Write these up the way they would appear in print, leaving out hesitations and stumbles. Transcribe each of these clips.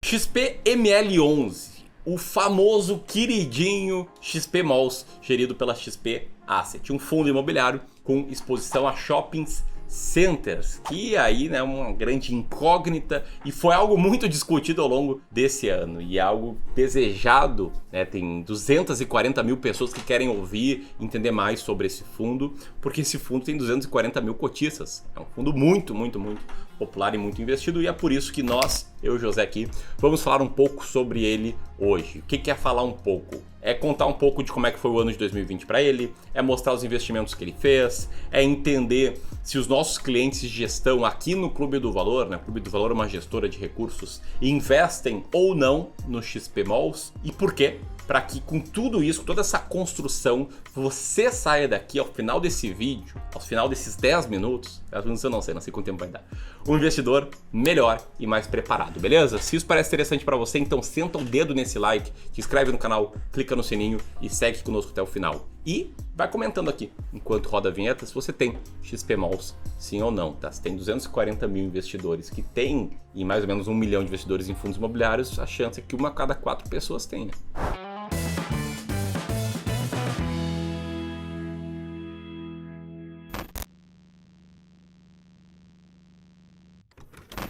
XPML11, o famoso queridinho XP Malls, gerido pela XP Asset, um fundo imobiliário com exposição a shoppings centers, que aí é uma grande incógnita e foi algo muito discutido ao longo desse ano e algo desejado, né? Tem 240 mil pessoas que querem ouvir, entender mais sobre esse fundo, porque esse fundo tem 240 mil cotistas, é um fundo muito popular e muito investido, e é por isso que nós, eu e o José aqui, vamos falar um pouco sobre ele hoje. O que é falar um pouco? É contar um pouco de como é que foi o ano de 2020 para ele, é mostrar os investimentos que ele fez, é entender se os nossos clientes de gestão aqui no Clube do Valor, né? O Clube do Valor é uma gestora de recursos, investem ou não no XP Malls e por quê? Para que com tudo isso, com toda essa construção, você saia daqui ao final desse vídeo, ao final desses 10 minutos, eu não sei quanto tempo vai dar, um investidor melhor e mais preparado, beleza? Se isso parece interessante para você, então senta o dedo nesse like, se inscreve no canal, clica no sininho e segue conosco até o final. E vai comentando aqui, enquanto roda a vinheta, se você tem XP Malls, sim ou não, tá? Se tem 240 mil investidores que tem, e mais ou menos 1 milhão de investidores em fundos imobiliários, a chance é que uma a cada 4 pessoas tenha.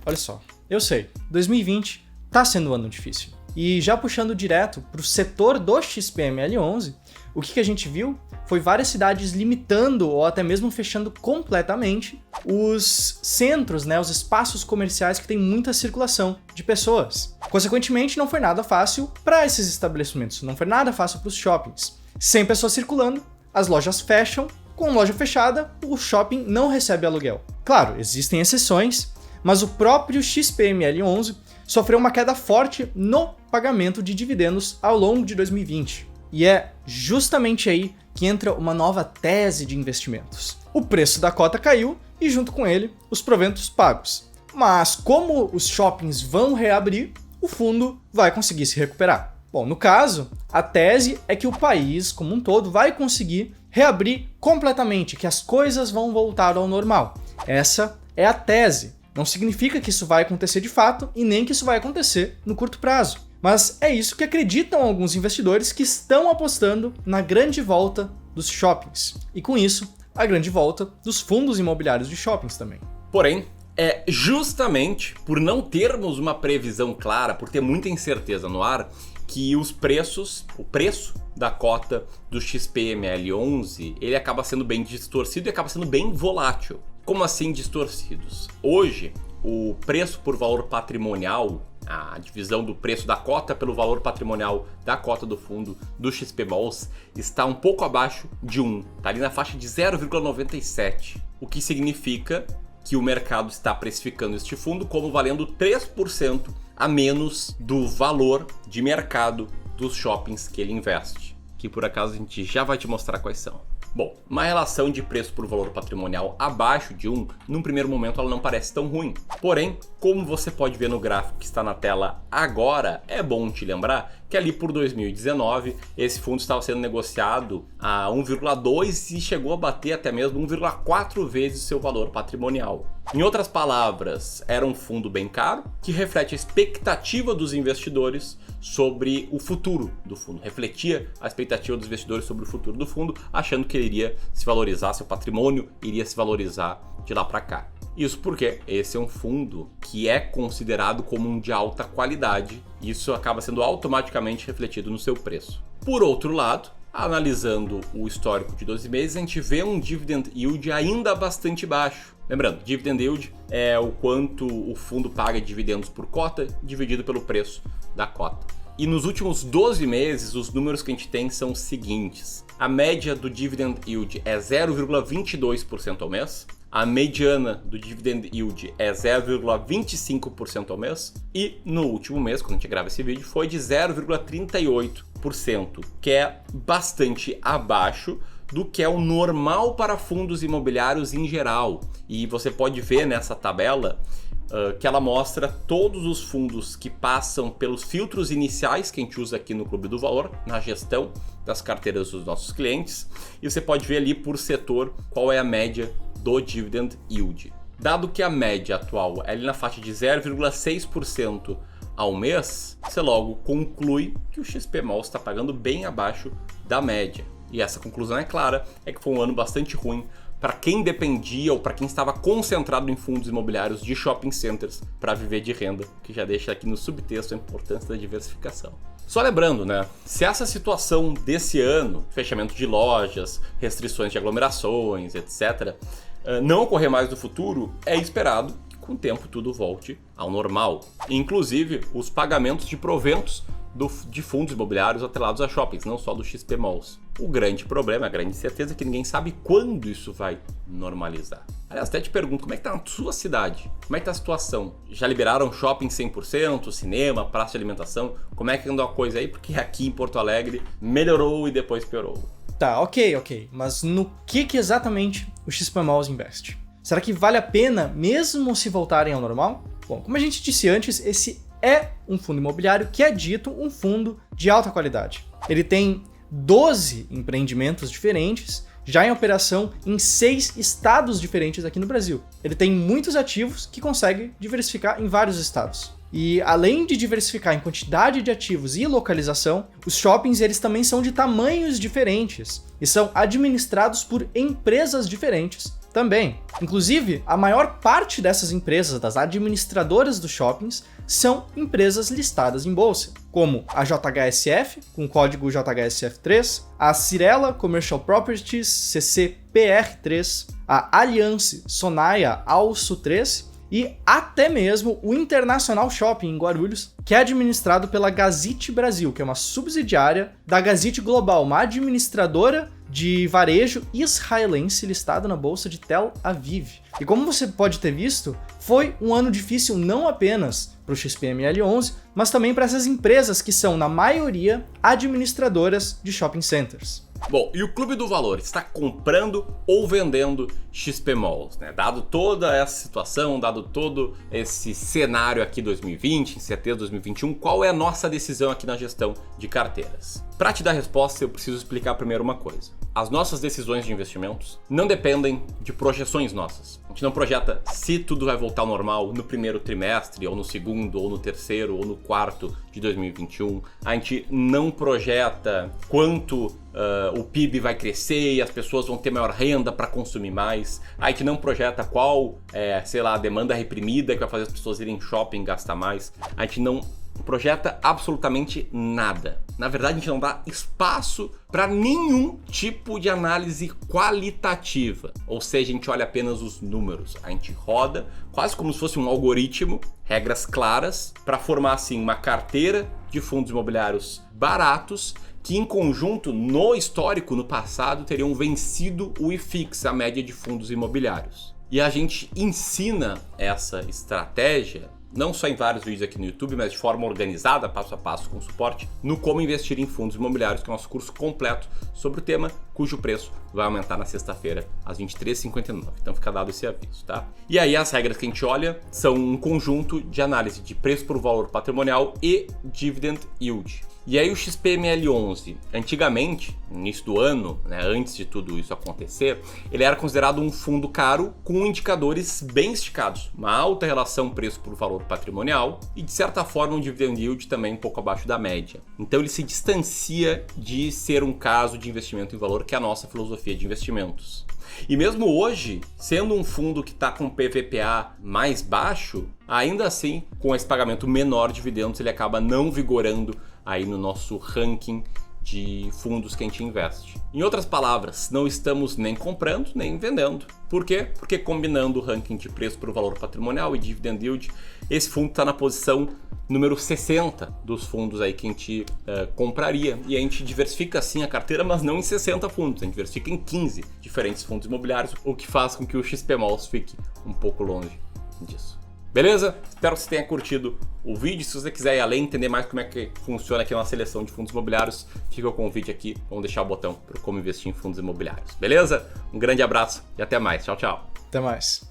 Olha só, eu sei, 2020 tá sendo um ano difícil. E já puxando direto para o setor do XPML11, o que a gente viu foi várias cidades limitando ou até mesmo fechando completamente os centros, né, os espaços comerciais que tem muita circulação de pessoas. Consequentemente, não foi nada fácil para esses estabelecimentos, não foi nada fácil para os shoppings. Sem pessoas circulando, as lojas fecham, com loja fechada, o shopping não recebe aluguel. Claro, existem exceções, mas o próprio XPML11 sofreu uma queda forte no pagamento de dividendos ao longo de 2020. E é justamente aí que entra uma nova tese de investimentos. O preço da cota caiu e, junto com ele, os proventos pagos. Mas como os shoppings vão reabrir, o fundo vai conseguir se recuperar. Bom, no caso, a tese é que o país, como um todo, vai conseguir reabrir completamente, que as coisas vão voltar ao normal. Essa é a tese. Não significa que isso vai acontecer de fato e nem que isso vai acontecer no curto prazo. Mas é isso que acreditam alguns investidores que estão apostando na grande volta dos shoppings. E com isso, a grande volta dos fundos imobiliários de shoppings também. Porém, é justamente por não termos uma previsão clara, por ter muita incerteza no ar, que o preço da cota do XPML11, ele acaba sendo bem distorcido e acaba sendo bem volátil. Como assim distorcidos? Hoje, o preço por valor patrimonial, a divisão do preço da cota pelo valor patrimonial da cota do fundo do XP Malls está um pouco abaixo de 1, está ali na faixa de 0,97, o que significa que o mercado está precificando este fundo como valendo 3% a menos do valor de mercado dos shoppings que ele investe, que por acaso a gente já vai te mostrar quais são. Bom, uma relação de preço por valor patrimonial abaixo de 1, num primeiro momento ela não parece tão ruim. Porém, como você pode ver no gráfico que está na tela agora, é bom te lembrar que ali por 2019 esse fundo estava sendo negociado a 1,2 e chegou a bater até mesmo 1,4 vezes seu valor patrimonial. Em outras palavras, era um fundo bem caro, que reflete a expectativa dos investidores sobre o futuro do fundo. Refletia a expectativa dos investidores sobre o futuro do fundo, achando que ele iria se valorizar, seu patrimônio iria se valorizar de lá para cá. Isso porque esse é um fundo que é considerado como um de alta qualidade, e isso acaba sendo automaticamente refletido no seu preço. Por outro lado, analisando o histórico de 12 meses, a gente vê um dividend yield ainda bastante baixo. Lembrando, dividend yield é o quanto o fundo paga de dividendos por cota dividido pelo preço da cota. E nos últimos 12 meses, os números que a gente tem são os seguintes. A média do dividend yield é 0,22% ao mês. A mediana do dividend yield é 0,25% ao mês. E no último mês, quando a gente grava esse vídeo, foi de 0,38%, que é bastante abaixo do que é o normal para fundos imobiliários em geral. E você pode ver nessa tabela que ela mostra todos os fundos que passam pelos filtros iniciais que a gente usa aqui no Clube do Valor, na gestão das carteiras dos nossos clientes. E você pode ver ali por setor qual é a média do dividend yield. Dado que a média atual é ali na faixa de 0,6% ao mês, você logo conclui que o XP Malls está pagando bem abaixo da média. E essa conclusão é clara, é que foi um ano bastante ruim para quem dependia ou para quem estava concentrado em fundos imobiliários de shopping centers para viver de renda, que já deixa aqui no subtexto a importância da diversificação. Só lembrando, né, se essa situação desse ano, fechamento de lojas, restrições de aglomerações, etc., não ocorrer mais no futuro, é esperado que com o tempo tudo volte ao normal. Inclusive os pagamentos de proventos de fundos imobiliários atrelados a shoppings, não só do XP Malls. O grande problema, a grande incerteza é que ninguém sabe quando isso vai normalizar. Aliás, até te pergunto, como é que tá na sua cidade? Como é que tá a situação? Já liberaram shopping 100%, cinema, praça de alimentação? Como é que andou a coisa aí? Porque aqui em Porto Alegre melhorou e depois piorou. Tá, ok. Mas no que exatamente o XP Malls investe? Será que vale a pena mesmo se voltarem ao normal? Bom, como a gente disse antes, esse é um fundo imobiliário que é dito um fundo de alta qualidade. Ele tem 12 empreendimentos diferentes, já em operação em 6 estados diferentes aqui no Brasil. Ele tem muitos ativos que consegue diversificar em vários estados. E além de diversificar em quantidade de ativos e localização, os shoppings eles também são de tamanhos diferentes e são administrados por empresas diferentes também. Inclusive, a maior parte dessas empresas, das administradoras dos shoppings, são empresas listadas em bolsa, como a JHSF, com o código JHSF3, a Cirela Commercial Properties CCPR3, a Alliance Sonae Also 3 e até mesmo o Internacional Shopping em Guarulhos, que é administrado pela Gazit Brasil, que é uma subsidiária da Gazit Global, uma administradora de varejo israelense listada na bolsa de Tel Aviv. E como você pode ter visto, foi um ano difícil não apenas para o XPML11, mas também para essas empresas que são, na maioria, administradoras de shopping centers. Bom, e o Clube do Valor está comprando ou vendendo XP Malls, né? Dado toda essa situação, dado todo esse cenário aqui 2020, incerteza 2021, qual é a nossa decisão aqui na gestão de carteiras? Para te dar resposta, eu preciso explicar primeiro uma coisa. As nossas decisões de investimentos não dependem de projeções nossas. A gente não projeta se tudo vai voltar ao normal no primeiro trimestre, ou no segundo, ou no terceiro, ou no quarto de 2021. A gente não projeta quanto o PIB vai crescer e as pessoas vão ter maior renda para consumir mais. A gente não projeta qual a demanda reprimida que vai fazer as pessoas irem em shopping e gastar mais. A gente não projeta absolutamente nada. Na verdade, a gente não dá espaço para nenhum tipo de análise qualitativa. Ou seja, a gente olha apenas os números. A gente roda quase como se fosse um algoritmo, regras claras, para formar assim uma carteira de fundos imobiliários baratos que em conjunto, no histórico, no passado, teriam vencido o IFIX, a média de fundos imobiliários. E a gente ensina essa estratégia não só em vários vídeos aqui no YouTube, mas de forma organizada, passo a passo, com suporte, no Como Investir em Fundos Imobiliários, que é o nosso curso completo sobre o tema, cujo preço vai aumentar na sexta-feira, às 23h59. Então fica dado esse aviso, tá? E aí as regras que a gente olha são um conjunto de análise de preço por valor patrimonial e dividend yield. E aí o XPML11, antigamente, no início do ano, né, antes de tudo isso acontecer, ele era considerado um fundo caro com indicadores bem esticados, uma alta relação preço por valor patrimonial e, de certa forma, um dividend yield também um pouco abaixo da média. Então ele se distancia de ser um caso de investimento em valor, que é a nossa filosofia de investimentos. E mesmo hoje, sendo um fundo que está com PVPA mais baixo, ainda assim, com esse pagamento menor de dividendos, ele acaba não vigorando aí no nosso ranking de fundos que a gente investe. Em outras palavras, não estamos nem comprando nem vendendo. Por quê? Porque combinando o ranking de preço por valor patrimonial e dividend yield, esse fundo está na posição número 60 dos fundos aí que a gente compraria. E a gente diversifica assim a carteira, mas não em 60 fundos, a gente diversifica em 15 diferentes fundos imobiliários, o que faz com que o XP Malls fique um pouco longe disso. Beleza? Espero que você tenha curtido o vídeo. Se você quiser ir além, entender mais como é que funciona aqui uma seleção de fundos imobiliários, fica o convite aqui. Vamos deixar o botão para como investir em fundos imobiliários. Beleza? Um grande abraço e até mais. Tchau, tchau. Até mais.